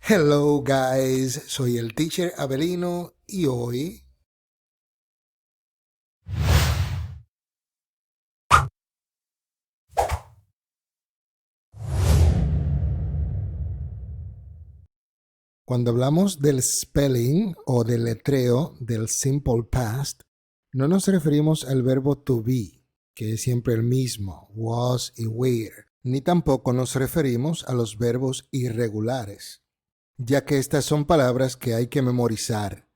Hello guys, soy el teacher Abelino y hoy cuando hablamos del spelling o del letreo del simple past, no nos referimos al verbo to be, que es siempre el mismo, was y were, ni tampoco nos referimos a los verbos irregulares, ya que estas son palabras que hay que memorizar.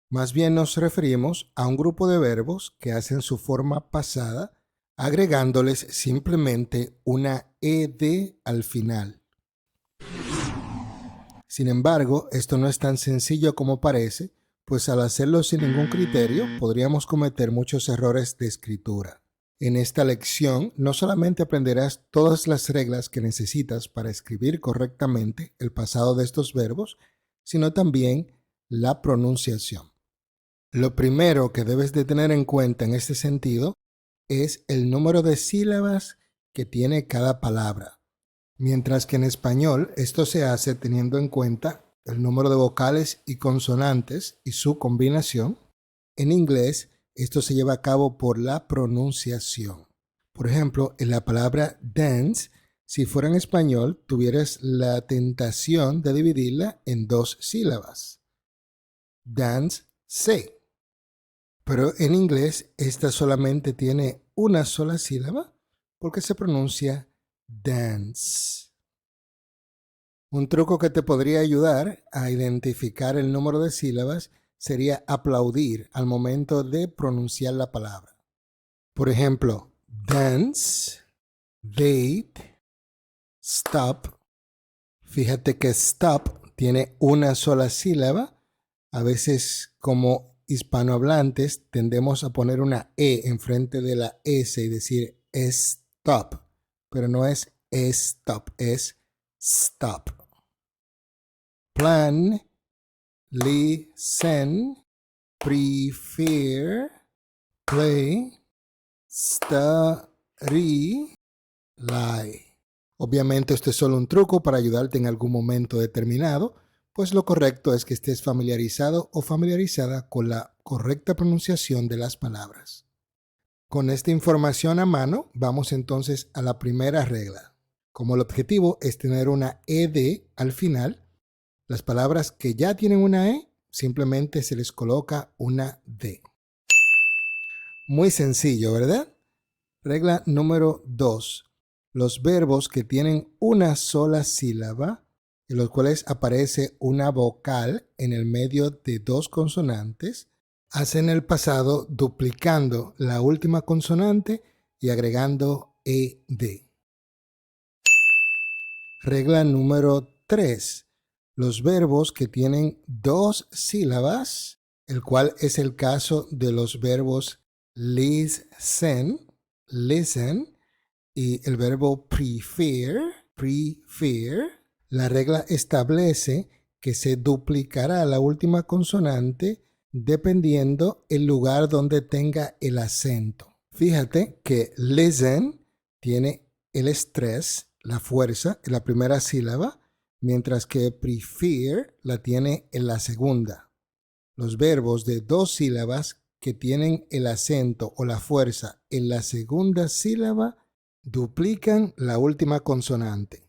Más bien nos referimos a un grupo de verbos que hacen su forma pasada agregándoles simplemente una ed al final. Sin embargo, esto no es tan sencillo como parece, pues al hacerlo sin ningún criterio podríamos cometer muchos errores de escritura. En esta lección no solamente aprenderás todas las reglas que necesitas para escribir correctamente el pasado de estos verbos, sino también la pronunciación. Lo primero que debes de tener en cuenta en este sentido es el número de sílabas que tiene cada palabra. Mientras que en español esto se hace teniendo en cuenta el número de vocales y consonantes y su combinación, en inglés esto se lleva a cabo por la pronunciación. Por ejemplo, en la palabra dance, si fuera en español, tuvieras la tentación de dividirla en dos sílabas. Dance, say. Pero en inglés esta solamente tiene una sola sílaba porque se pronuncia dance. Un truco que te podría ayudar a identificar el número de sílabas sería aplaudir al momento de pronunciar la palabra. Por ejemplo, dance, date, stop. Fíjate que stop tiene una sola sílaba. A veces como hispanohablantes tendemos a poner una E enfrente de la S y decir stop, pero no es stop, es stop. Plan, listen, prefer, play, study, lie. Obviamente esto es solo un truco para ayudarte en algún momento determinado, pues lo correcto es que estés familiarizado o familiarizada con la correcta pronunciación de las palabras. Con esta información a mano, vamos entonces a la primera regla. Como el objetivo es tener una ed al final, las palabras que ya tienen una e, simplemente se les coloca una d. Muy sencillo, ¿verdad? Regla número 2. Los verbos que tienen una sola sílaba, en los cuales aparece una vocal en el medio de dos consonantes, hacen el pasado duplicando la última consonante y agregando ed. Regla número 3. Los verbos que tienen dos sílabas, el cual es el caso de los verbos listen, y el verbo prefer, la regla establece que se duplicará la última consonante dependiendo el lugar donde tenga el acento. Fíjate que listen tiene el estrés, la fuerza, en la primera sílaba, mientras que prefer la tiene en la segunda. Los verbos de dos sílabas que tienen el acento o la fuerza en la segunda sílaba duplican la última consonante.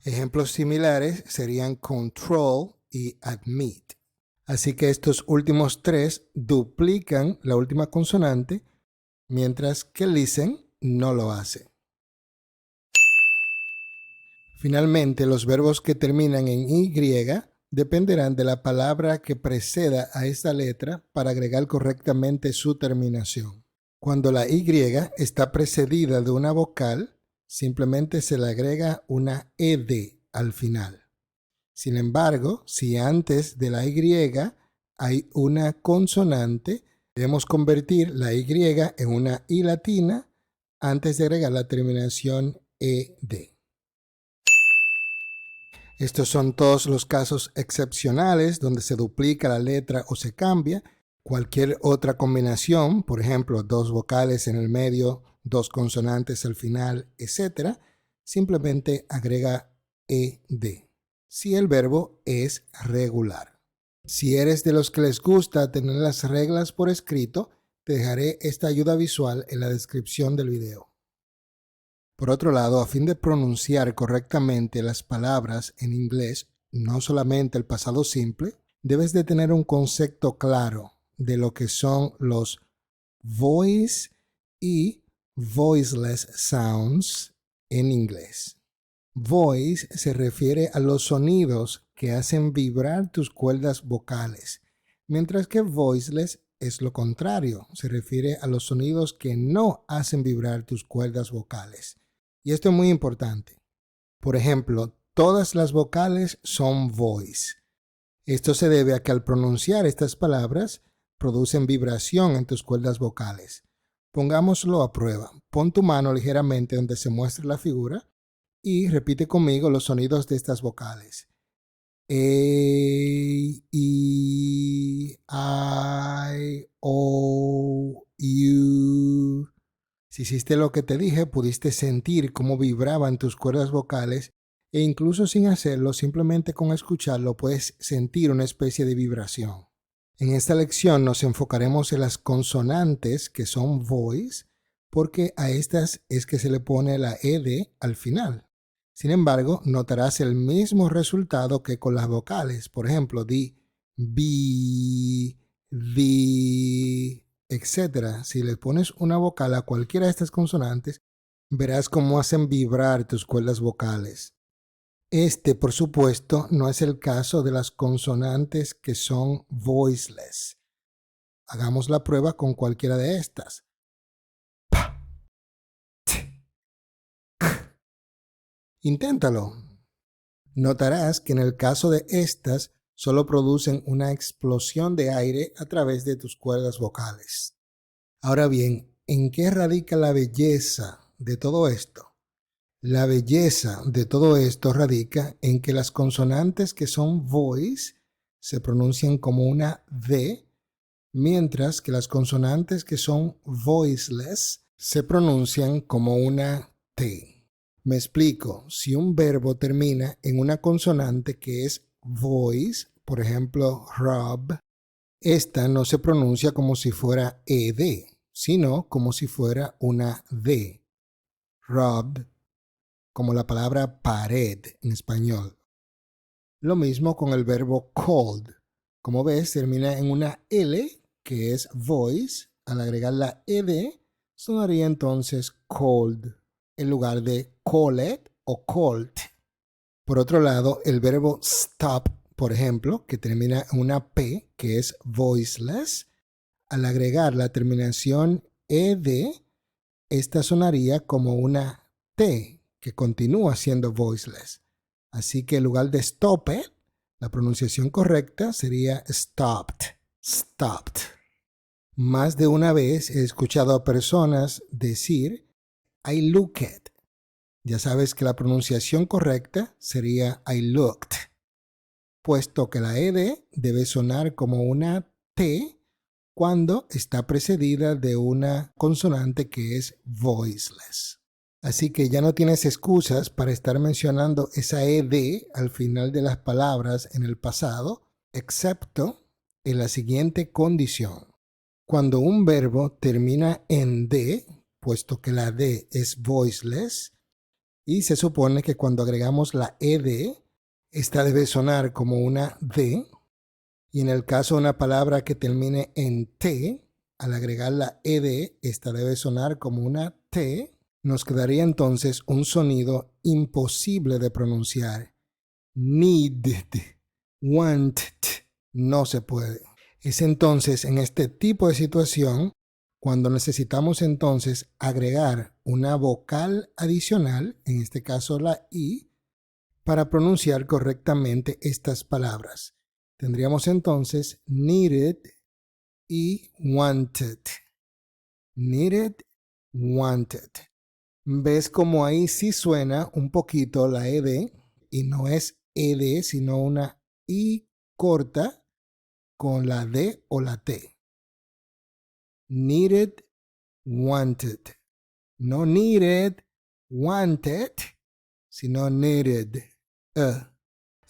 Ejemplos similares serían control y admit. Así que estos últimos tres duplican la última consonante, mientras que listen no lo hace. Finalmente, los verbos que terminan en Y dependerán de la palabra que preceda a esta letra para agregar correctamente su terminación. Cuando la Y está precedida de una vocal, simplemente se le agrega una ed al final. Sin embargo, si antes de la Y hay una consonante, debemos convertir la Y en una I latina antes de agregar la terminación ed. Estos son todos los casos excepcionales donde se duplica la letra o se cambia. Cualquier otra combinación, por ejemplo, dos vocales en el medio, dos consonantes al final, etc., simplemente agrega ed. si el verbo es regular. Si eres de los que les gusta tener las reglas por escrito, te dejaré esta ayuda visual en la descripción del video. Por otro lado, a fin de pronunciar correctamente las palabras en inglés, no solamente el pasado simple, debes de tener un concepto claro de lo que son los voice y voiceless sounds en inglés. Voice se refiere a los sonidos que hacen vibrar tus cuerdas vocales, mientras que voiceless es lo contrario, se refiere a los sonidos que no hacen vibrar tus cuerdas vocales. Y esto es muy importante. Por ejemplo, todas las vocales son voice. Esto se debe a que al pronunciar estas palabras producen vibración en tus cuerdas vocales. Pongámoslo a prueba. Pon tu mano ligeramente donde se muestra la figura y repite conmigo los sonidos de estas vocales. A, E, I, O, U. Si hiciste lo que te dije, pudiste sentir cómo vibraban tus cuerdas vocales e incluso sin hacerlo, simplemente con escucharlo, puedes sentir una especie de vibración. En esta lección nos enfocaremos en las consonantes que son voice, porque a estas es que se le pone la ed al final. Sin embargo, notarás el mismo resultado que con las vocales. Por ejemplo, di, bi, di, etc. Si le pones una vocal a cualquiera de estas consonantes, verás cómo hacen vibrar tus cuerdas vocales. Este, por supuesto, no es el caso de las consonantes que son voiceless. Hagamos la prueba con cualquiera de estas. Pa, t, k. Inténtalo. Notarás que en el caso de estas, solo producen una explosión de aire a través de tus cuerdas vocales. Ahora bien, ¿en qué radica la belleza de todo esto? La belleza de todo esto radica en que las consonantes que son voice se pronuncian como una D, mientras que las consonantes que son voiceless se pronuncian como una T. Me explico, si un verbo termina en una consonante que es voice, por ejemplo, rob, esta no se pronuncia como si fuera ed, sino como si fuera una D. Robbed, como la palabra pared en español. Lo mismo con el verbo cold. Como ves, termina en una L, que es voice. Al agregar la ed, sonaría entonces cold, en lugar de called o cold. Por otro lado, el verbo stop, por ejemplo, que termina en una P, que es voiceless, al agregar la terminación ed, esta sonaría como una T, que continúa siendo voiceless. Así que en lugar de stop it, la pronunciación correcta sería stopped. Stopped. Más de una vez he escuchado a personas decir I looked. Ya sabes que la pronunciación correcta sería I looked, puesto que la ed debe sonar como una T cuando está precedida de una consonante que es voiceless. Así que ya no tienes excusas para estar mencionando esa ed al final de las palabras en el pasado, excepto en la siguiente condición. Cuando un verbo termina en D, puesto que la D es voiceless, y se supone que cuando agregamos la ed, esta debe sonar como una D, y en el caso de una palabra que termine en T, al agregar la ed, esta debe sonar como una T, nos quedaría entonces un sonido imposible de pronunciar. Needed, wanted, no se puede. Es entonces en este tipo de situación cuando necesitamos entonces agregar una vocal adicional, en este caso la I, para pronunciar correctamente estas palabras. Tendríamos entonces needed y wanted. Needed, wanted. ¿Ves cómo ahí sí suena un poquito la ed y no es ed sino una I corta con la D o la T? Needed, wanted. No needed, wanted, sino needed.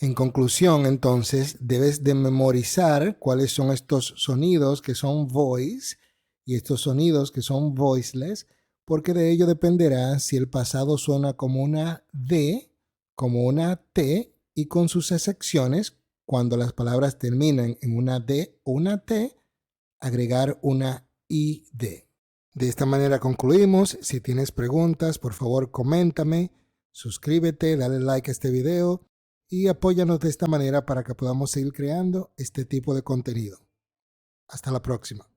En conclusión, entonces, debes de memorizar cuáles son estos sonidos que son voice y estos sonidos que son voiceless, porque de ello dependerá si el pasado suena como una D, como una T y con sus excepciones, cuando las palabras terminan en una D o una T, agregar una ID. De esta manera concluimos. Si tienes preguntas, por favor coméntame, suscríbete, dale like a este video y apóyanos de esta manera para que podamos seguir creando este tipo de contenido. Hasta la próxima.